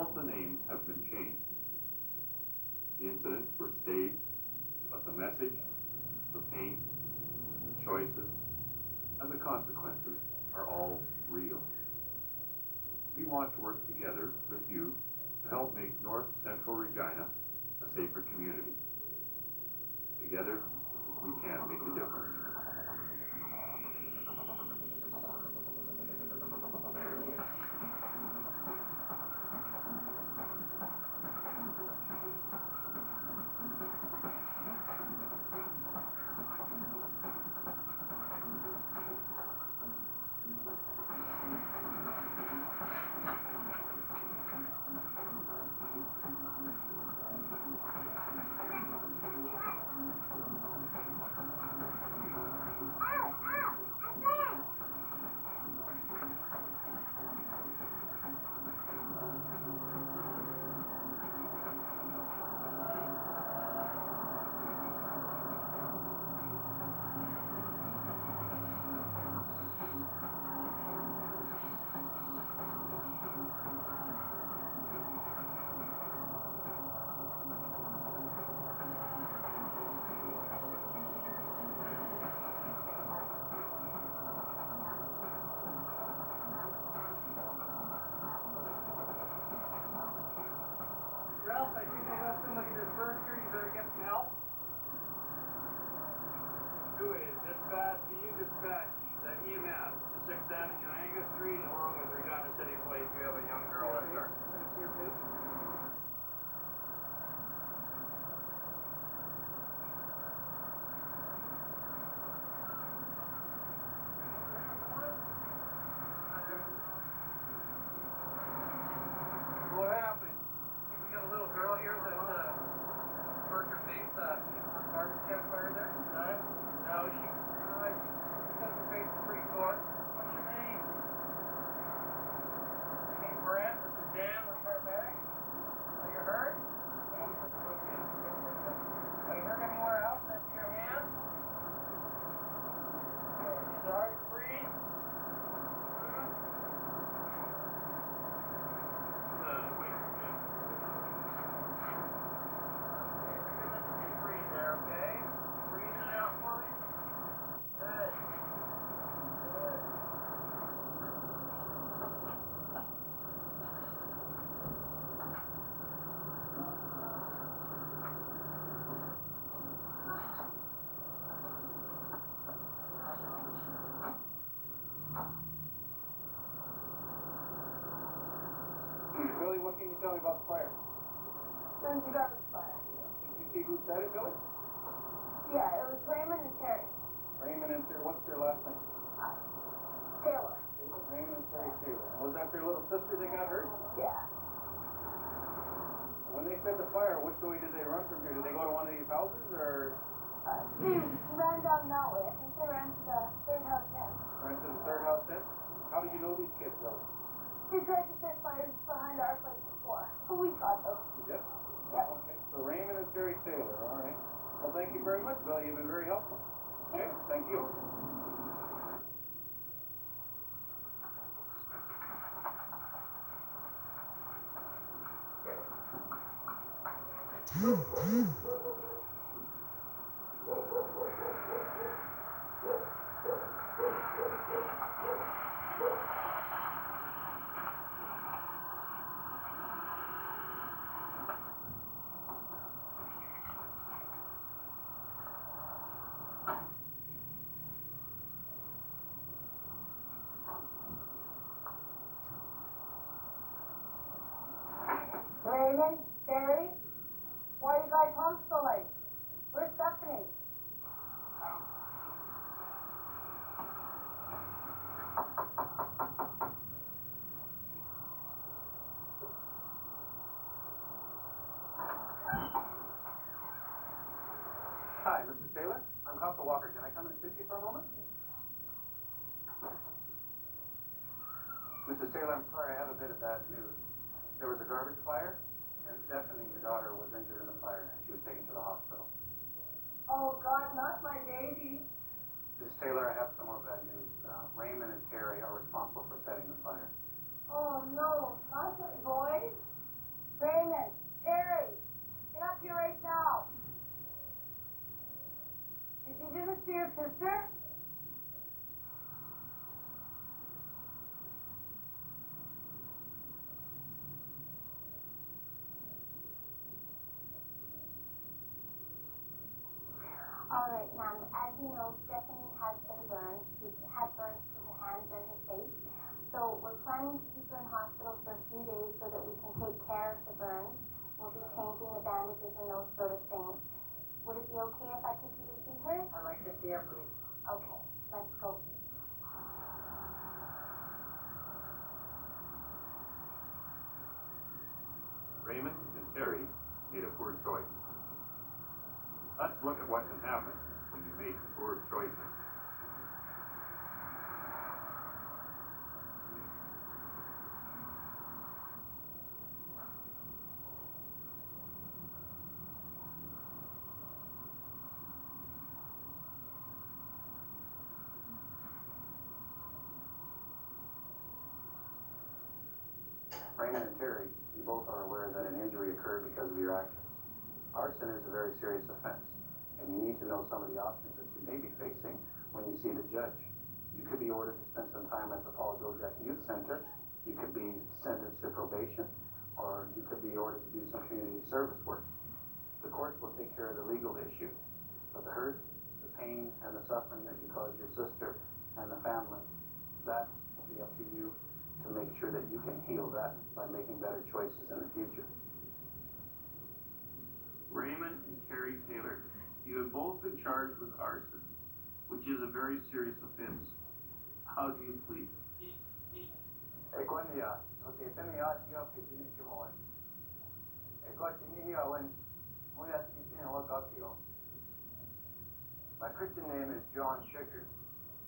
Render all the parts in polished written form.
All of the names have been changed. The incidents were staged, but the message, the pain, the choices, and the consequences are all real. We want to work together with you to help make North Central Regina a safer community. Together, we can make a difference. Ralph, I think I got somebody that's burned here. You better get some help. Who is? Dispatch, do you dispatch the EMS to 6th Avenue, Angus Street, along with Regina City Police? We have a young girl that's hurt. What happened? We got a little girl here that hurt her face on garbage campfire there. No, she says her face is pretty sore. What's your name? Hey, Brent, this is Dan with paramedics. Are you hurt? Okay. Are you hurt anywhere else? That's your hand? Is it hard to breathe? Billy, what can you tell me about the fire? It was a garbage fire. Did you see who said it, Billy? Yeah, it was Raymond and Terry. Raymond and Terry. What's their last name? Taylor. Raymond and Terry Taylor. Was that their little sister that got hurt? Yeah. When they said the fire, which way did they run from here? Did they go to one of these houses, or? They ran down that way. I think they ran to the third house in. Ran to the third house in? How did you know these kids, Billy? They tried to set fires behind our place before, but we caught them. You did? Yep. Okay, so Raymond and Terry Taylor, all right. Well, thank you very much, Billy. You've been very helpful. Okay, thank you. Raymond, Terry, why are you guys home so late? Where's Stephanie? Hi, Mrs. Taylor. I'm Constable Walker. Can I come and speak to you for a moment? Mrs. Taylor, I'm sorry, I have a bit of bad news. There was a garbage fire, and Stephanie, your daughter, was injured in the fire, and she was taken to the hospital. Oh, God, not my baby. Mrs. Taylor, I have some more bad news. Raymond and Terry are responsible for setting the fire. Oh, no, not my boy. sister? All right, ma'am. As you know, Stephanie has been burned. She's had burns to her hands and her face. So we're planning to keep her in hospital for a few days so that we can take care of the burns. We'll be changing the bandages and those sort of things. Would it be okay if I took you to see her? I'd like to see her, please. Okay, let's go. Raymond and Terry made a poor choice. Let's look at what can happen when you make poor choices. Raymond and Terry, you both are aware that an injury occurred because of your actions. Arson is a very serious offense, and you need to know some of the options that you may be facing when you see the judge. You could be ordered to spend some time at the Paul Dojak Youth Center, you could be sentenced to probation, or you could be ordered to do some community service work. The courts will take care of the legal issues, but the hurt, the pain, and the suffering that you caused your sister and the family, that will be up to you to make sure that you can heal that by making better choices in the future. Raymond and Terry Taylor, you have both been charged with arson, which is a very serious offense. How do you plead? My Christian name is John Sugar.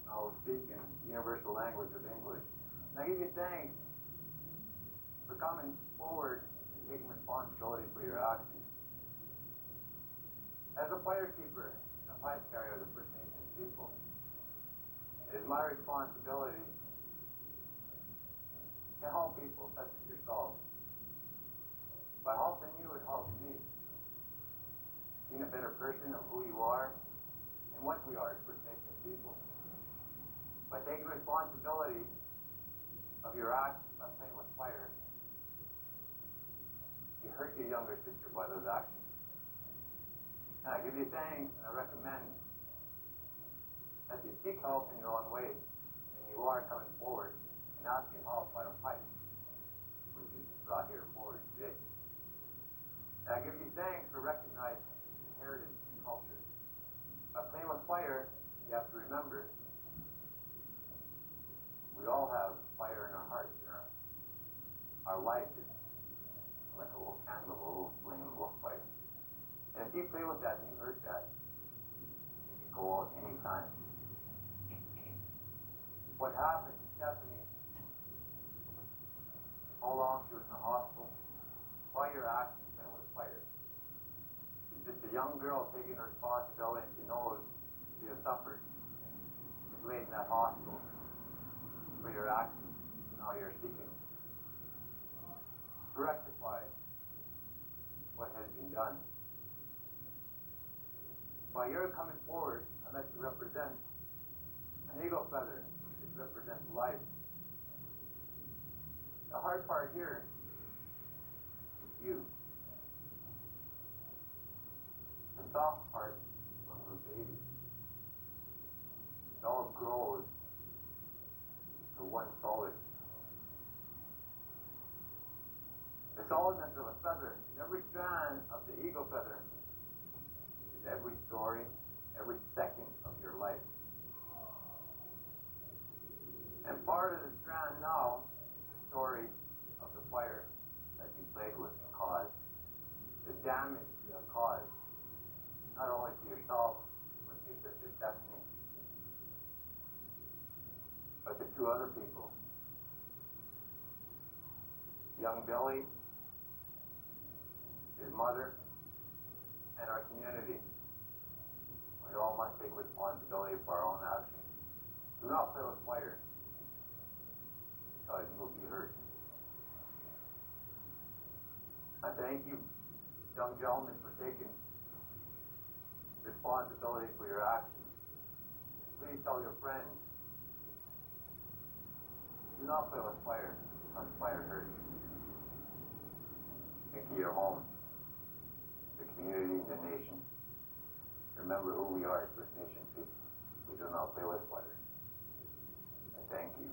I will speak in universal language of English. And I give you thanks for coming forward and taking responsibility for your actions. As a firekeeper and a pipe carrier of the First Nations people, it is my responsibility to help people such as yourself. By helping you, it helps me. Being a better person of who you are and what we are as First Nations people. By taking responsibility of your actions by playing with fire, you hurt your younger sister by those actions. And I give you thanks and I recommend that you seek help in your own way, and you are coming forward and asking help by the pipe, which is brought here forward today. And I give you thanks for recognizing heritage and culture. By playing with fire, you have to remember we all have fire in our hearts. Our life is like a little candle, a little flame, a little fire. And if you play with that and you hurt that, you can go out anytime. What happened to Stephanie? How long she was in the hospital? By your actions and with fire. She's just a young girl taking her responsibility, and she knows she has suffered. She's laid in that hospital for your actions. Now you're seeking to rectify what has been done. While you're coming forward, I'd like to represent an eagle feather, which represents life. The hard part here is you. The soft part is when we're babies. It all grows to one solid. The solidness of a feather, every strand of the eagle feather is every story, every second of your life. And part of the strand now is the story of the fire that you played with and caused. The damage you have caused, not only to yourself, but to your sister Stephanie, but to two other people. Young Billy, his mother, and our community. We all must take responsibility for our own actions. Do not play with fire, because you will be hurt. I thank you, young gentlemen, for taking responsibility for your actions. please tell your friends, do not play with fire unless fire hurts. Think of your home, the community, the nation. Remember who we are as First Nation people. We do not play with fire. I thank you.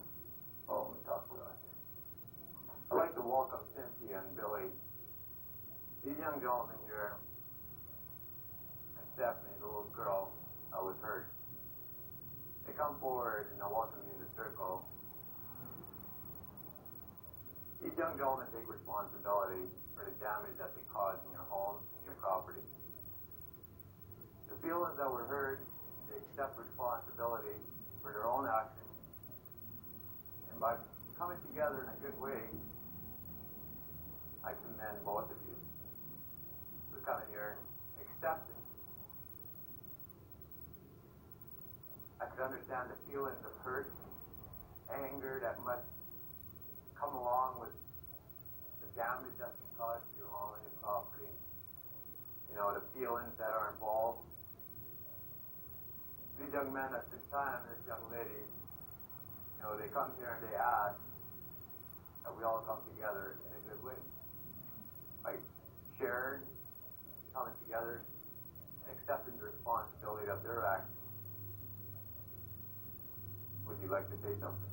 Oh, we talk about it. I'd like to welcome Cynthia and Billy. These young gentlemen here, and Stephanie, the little girl that was hurt. They come forward and they'll welcome you in the circle. These young gentlemen take responsibility for the damage that they caused in your home and your property. The feelings that were hurt, they accept responsibility for their own actions. And by coming together in a good way, I commend both of you for coming here and accepting. I could understand the feelings of hurt, anger that must come along with the damage that's been caused to your home and your property. You know, the feelings that are involved. These young men at this time, this young lady, you know, they come here and they ask that we all come together in a good way. By sharing, coming together, and accepting the responsibility of their actions. Would you like to say something?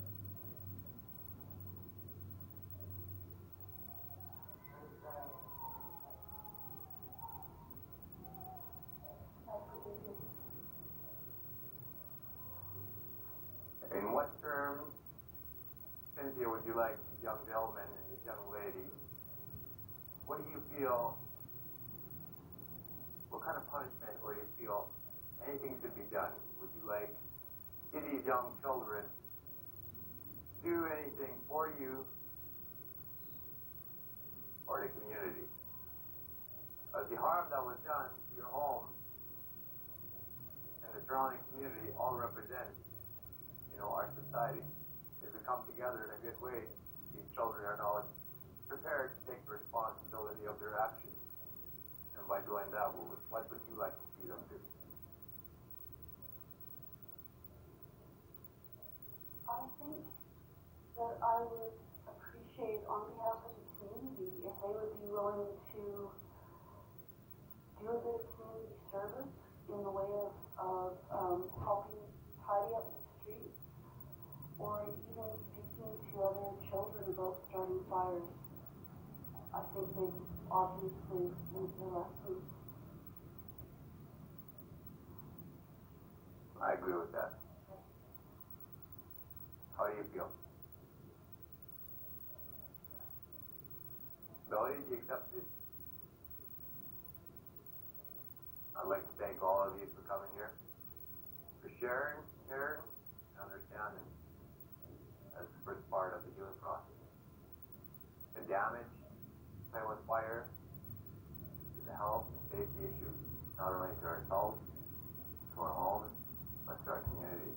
In what terms, Cynthia, would you like these young gentlemen and this young lady, what do you feel, what kind of punishment, or do you feel anything should be done? Would you like to see these young children do anything for you or the community? Because the harm that was done to your home and the surrounding community all represent, you know, our society. If we come together in a good way, these children are now prepared to take the responsibility of their actions. And by doing that, what would you like to see them do? I think that I would appreciate on behalf of the community if they would be willing to do a bit of community service in the way of helping tidy up the streets or even speaking to other children about starting fires. I think they've obviously learned their lessons. I agree with that. How do you feel? Billy, do you accept it? I'd like to thank all of you for coming here, for sharing, and understanding as the first part of the healing process. The damage, playing with fire, is a health and safety issue, not only to ourselves, to our homes, but to our community.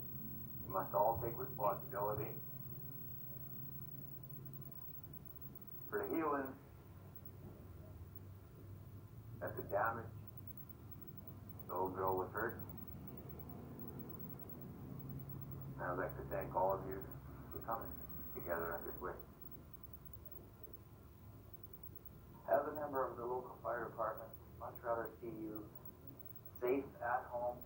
We must all take responsibility for the healing that the damage the old girl was hurt. And I'd like to thank all of you for coming together in a good way. As a member of the local fire department, I'd much rather see you safe at home